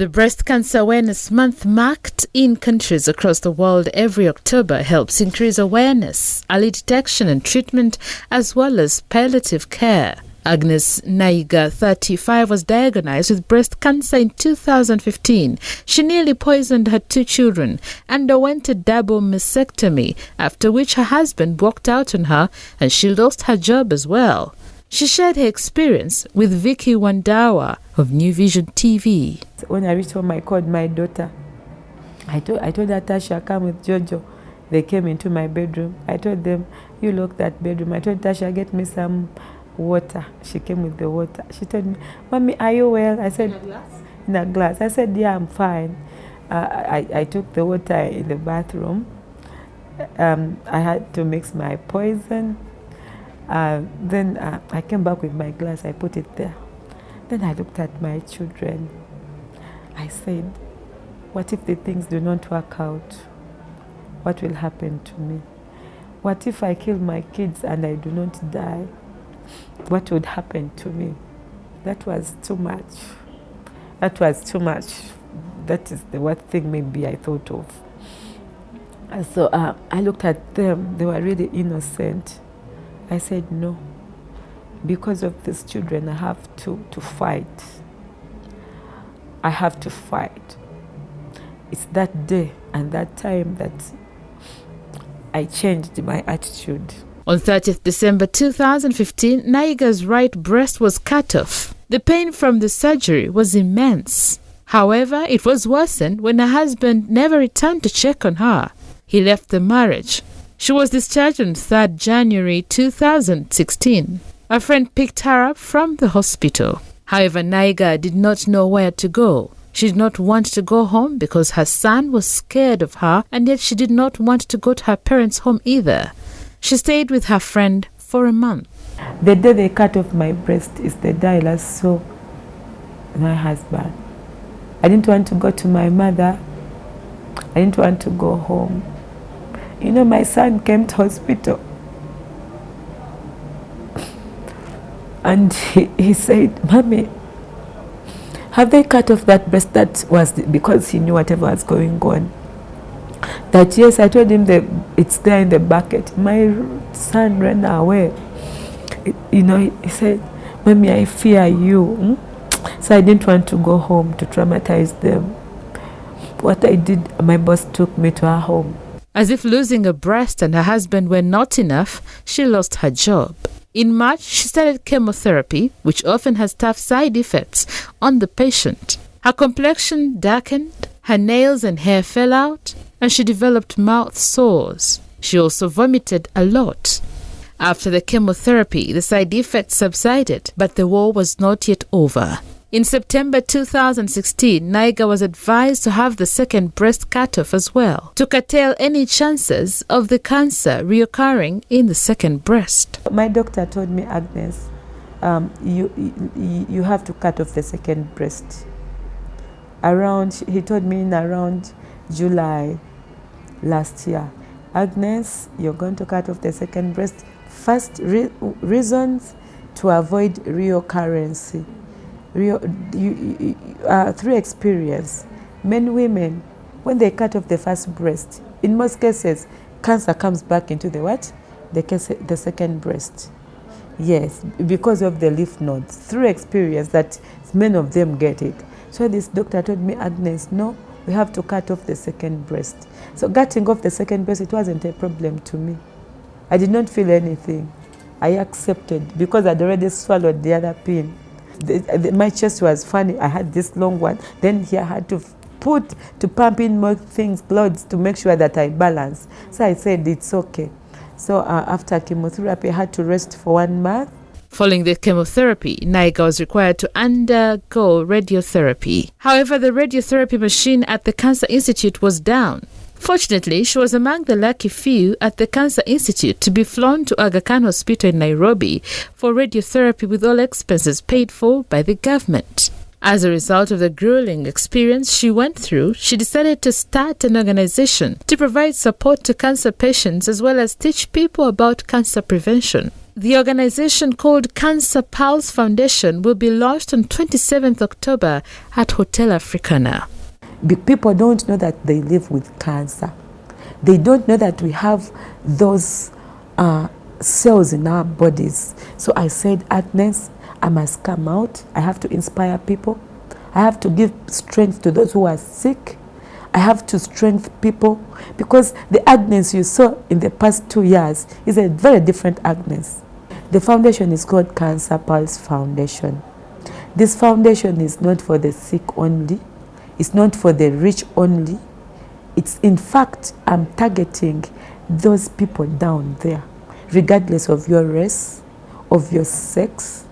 The Breast Cancer Awareness Month, marked in countries across the world every October, helps increase awareness, early detection and treatment, as well as palliative care. Agnes Nayiga, 35, was diagnosed with breast cancer in 2015. She nearly poisoned her 2 children, underwent a double mastectomy, after which her husband walked out on her and she lost her job as well. She shared her experience with Vicky Wandawa of New Vision TV. When I reached home, I called my daughter. I told her, Tasha, come with Jojo. They came into my bedroom. I told them, you lock that bedroom. I told Tasha, get me some water. She came with the water. She told me, Mommy, are you well? I said, in a glass? In a glass. I said, yeah, I'm fine. I took the water in the bathroom. I had to mix my poison. Then I came back with my glass. I put it there. Then I looked at my children. I said, what if the things do not work out? What will happen to me? What if I kill my kids and I do not die? What would happen to me? That was too much. That was too much. That is the one thing maybe I thought of. And so I looked at them. They were really innocent. I said, no. Because of these children, I have to fight. I have to fight. It's that day and that time that I changed my attitude. On 30th December 2015, Nayiga's right breast was cut off. The pain from the surgery was immense. However, it was worsened when her husband never returned to check on her. He left the marriage. She was discharged on 3rd January 2016. A friend picked her up from the hospital. However, Nayiga did not know where to go. She did not want to go home because her son was scared of her, and yet she did not want to go to her parents' home either. She stayed with her friend for a month. The day they cut off my breast is the day I last saw my husband. I didn't want to go to my mother. I didn't want to go home. You know, my son came to hospital. And he said, Mommy, have they cut off that breast? That was because he knew whatever was going on. That yes, I told him that it's there in the bucket. My son ran away. You know, he said, Mommy, I fear you. So I didn't want to go home to traumatize them. What I did, my boss took me to her home. As if losing a breast and her husband were not enough, she lost her job. In March, she started chemotherapy, which often has tough side effects on the patient. Her complexion darkened, her nails and hair fell out, and she developed mouth sores. She also vomited a lot. After the chemotherapy, the side effects subsided, but the war was not yet over. In September 2016, Nayiga was advised to have the second breast cut off as well, to curtail any chances of the cancer reoccurring in the second breast. My doctor told me, Agnes, you have to cut off the second breast. He told me in around July last year, Agnes, you're going to cut off the second breast. First, reasons to avoid reoccurrence. Through experience, men, women, when they cut off the first breast, in most cases, cancer comes back into the what? The second breast. Yes, because of the lymph nodes. Through experience, that many of them get it. So this doctor told me, Agnes, no, we have to cut off the second breast. So cutting off the second breast, it wasn't a problem to me. I did not feel anything. I accepted because I'd already swallowed the other pin. My chest was funny. I had this long one. Then here I had to pump in more things, clothes, to make sure that I balance. So I said, it's okay. So after chemotherapy, I had to rest for 1 month. Following the chemotherapy, Nayiga was required to undergo radiotherapy. However, the radiotherapy machine at the Cancer Institute was down. Fortunately, she was among the lucky few at the Cancer Institute to be flown to Aga Khan Hospital in Nairobi for radiotherapy with all expenses paid for by the government. As a result of the grueling experience she went through, she decided to start an organization to provide support to cancer patients as well as teach people about cancer prevention. The organization called Cancer Pulse Foundation will be launched on 27th October at Hotel Africana. People don't know that they live with cancer. They don't know that we have those cells in our bodies. So I said, Agnes, I must come out. I have to inspire people. I have to give strength to those who are sick. I have to strengthen people, because the Agnes you saw in the past 2 years is a very different Agnes. The foundation is called Cancer Pulse Foundation. This foundation is not for the sick only. It's not for the rich only. It's, in fact, I'm targeting those people down there, regardless of your race, of your sex,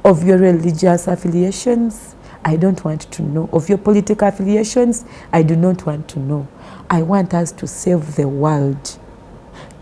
of your religious affiliations. I don't want to know. Of your political affiliations, I do not want to know. I want us to save the world.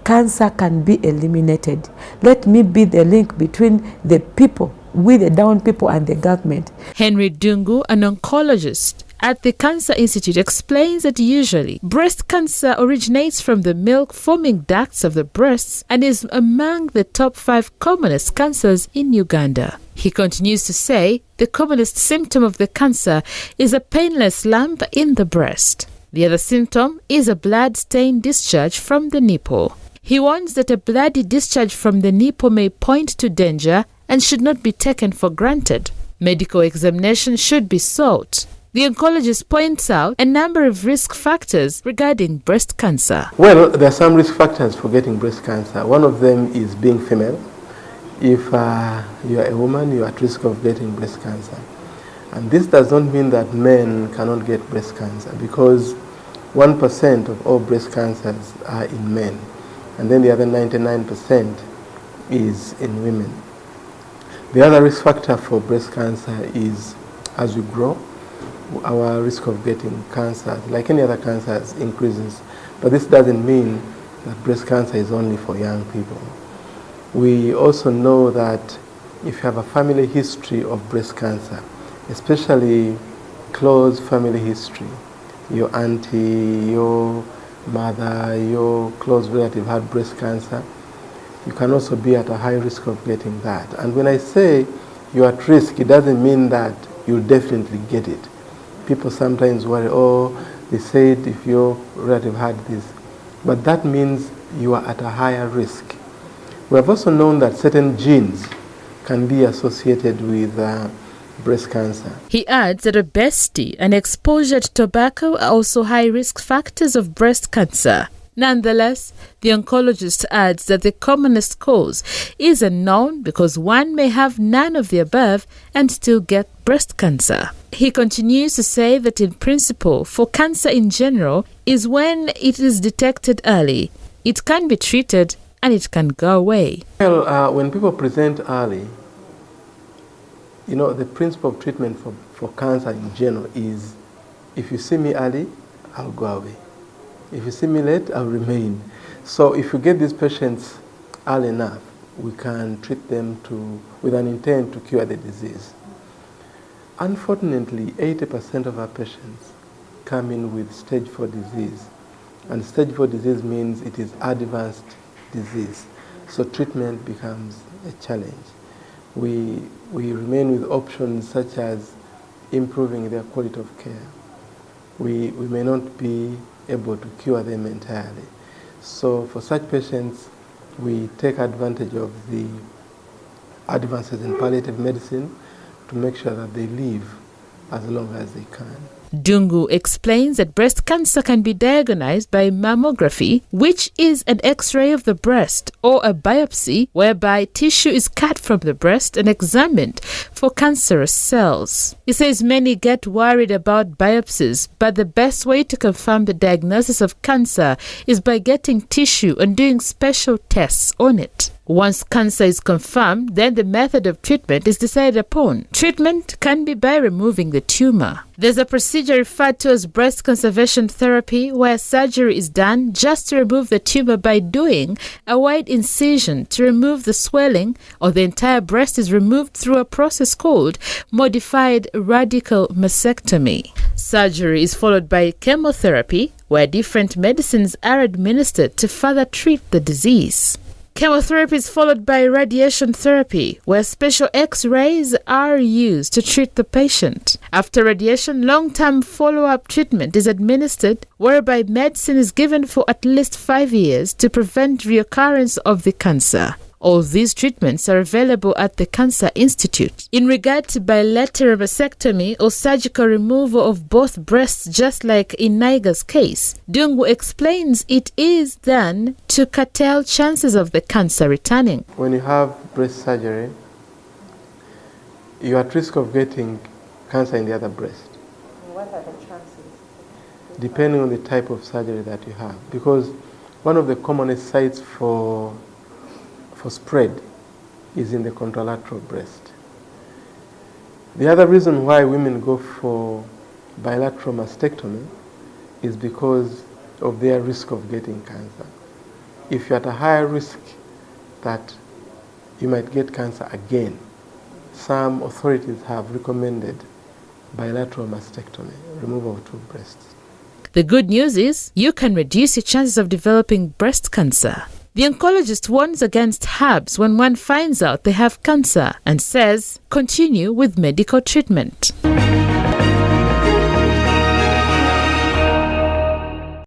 Cancer can be eliminated. Let me be the link between the people, we the down people, and the government. Henry Dungu, an oncologist at the Cancer Institute, explains that usually breast cancer originates from the milk-forming ducts of the breasts and is among the top 5 commonest cancers in Uganda. He continues to say the commonest symptom of the cancer is a painless lump in the breast. The other symptom is a blood-stained discharge from the nipple. He warns that a bloody discharge from the nipple may point to danger and should not be taken for granted. Medical examination should be sought. The oncologist points out a number of risk factors regarding breast cancer. Well, there are some risk factors for getting breast cancer. One of them is being female. If you are a woman, you are at risk of getting breast cancer. And this does not mean that men cannot get breast cancer, because 1% of all breast cancers are in men, and then the other 99% is in women. The other risk factor for breast cancer is, as we grow, our risk of getting cancer, like any other cancers, increases. But this doesn't mean that breast cancer is only for young people. We also know that if you have a family history of breast cancer, especially close family history, your auntie, your mother, your close relative had breast cancer, you can also be at a high risk of getting that. And when I say you're at risk, it doesn't mean that you'll definitely get it. People sometimes worry, oh, they said if your relative had this, but that means you are at a higher risk. We have also known that certain genes can be associated with breast cancer. He adds that obesity and exposure to tobacco are also high risk factors of breast cancer. Nonetheless, the oncologist adds that the commonest cause is unknown, because one may have none of the above and still get breast cancer. He continues to say that in principle, for cancer in general, is when it is detected early, it can be treated and it can go away. Well, when people present early, the principle of treatment for cancer in general is, if you see me early, I'll go away. If you see me late, I'll remain. So if you get these patients early enough, we can treat them with an intent to cure the disease. Unfortunately, 80% of our patients come in with stage 4 disease. And stage 4 disease means it is advanced disease. So treatment becomes a challenge. We remain with options such as improving their quality of care. We may not be able to cure them entirely. So for such patients, we take advantage of the advances in palliative medicine to make sure that they live as long as they can. Dungu explains that breast cancer can be diagnosed by mammography, which is an X-ray of the breast, or a biopsy, whereby tissue is cut from the breast and examined for cancerous cells. He says many get worried about biopsies, but the best way to confirm the diagnosis of cancer is by getting tissue and doing special tests on it. Once cancer is confirmed, then the method of treatment is decided upon. Treatment can be by removing the tumor. There's a procedure referred to as breast conservation therapy, where surgery is done just to remove the tumor by doing a wide incision to remove the swelling, or the entire breast is removed through a process called modified radical mastectomy. Surgery is followed by chemotherapy, where different medicines are administered to further treat the disease. Chemotherapy is followed by radiation therapy, where special X-rays are used to treat the patient. After radiation, long-term follow-up treatment is administered, whereby medicine is given for at least 5 years to prevent reoccurrence of the cancer. All these treatments are available at the Cancer Institute. In regard to bilateral mastectomy or surgical removal of both breasts, just like in Nayiga's case, Dungu explains it is done to curtail chances of the cancer returning. When you have breast surgery, you are at risk of getting cancer in the other breast. What are the chances? Depending on the type of surgery that you have. Because one of the commonest sites for spread is in the contralateral breast. The other reason why women go for bilateral mastectomy is because of their risk of getting cancer. If you're at a higher risk that you might get cancer again, some authorities have recommended bilateral mastectomy, removal of 2 breasts. The good news is you can reduce your chances of developing breast cancer. The oncologist warns against herbs when one finds out they have cancer and says continue with medical treatment.